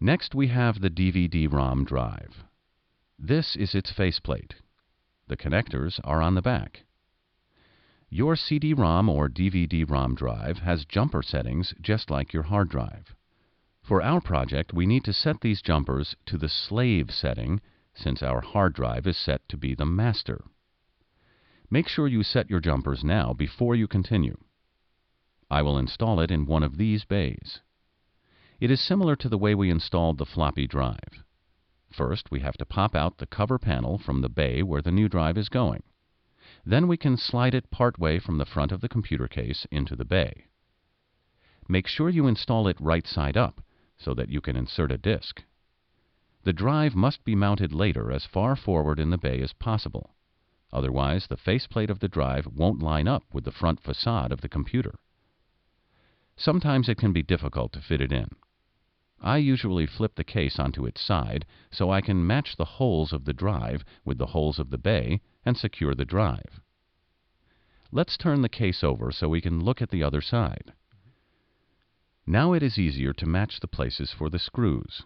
Next we have the DVD-ROM drive. This is its faceplate. The connectors are on the back. Your CD-ROM or DVD-ROM drive has jumper settings just like your hard drive. For our project, we need to set these jumpers to the slave setting since our hard drive is set to be the master. Make sure you set your jumpers now before you continue. I will install it in one of these bays. It is similar to the way we installed the floppy drive. First, we have to pop out the cover panel from the bay where the new drive is going. Then we can slide it partway from the front of the computer case into the bay. Make sure you install it right side up so that you can insert a disk. The drive must be mounted later as far forward in the bay as possible. Otherwise, the faceplate of the drive won't line up with the front facade of the computer. Sometimes it can be difficult to fit it in. I usually flip the case onto its side so I can match the holes of the drive with the holes of the bay and secure the drive. Let's turn the case over so we can look at the other side. Now it is easier to match the places for the screws.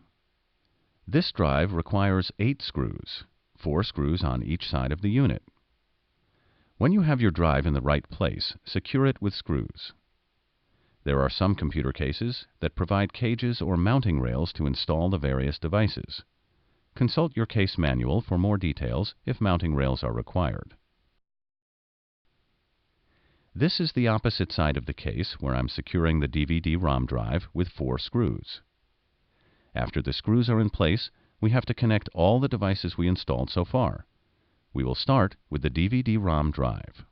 This drive requires 8 screws, 4 screws on each side of the unit. When you have your drive in the right place, secure it with screws. There are some computer cases that provide cages or mounting rails to install the various devices. Consult your case manual for more details if mounting rails are required. This is the opposite side of the case where I'm securing the DVD-ROM drive with 4 screws. After the screws are in place, we have to connect all the devices we installed so far. We will start with the DVD-ROM drive.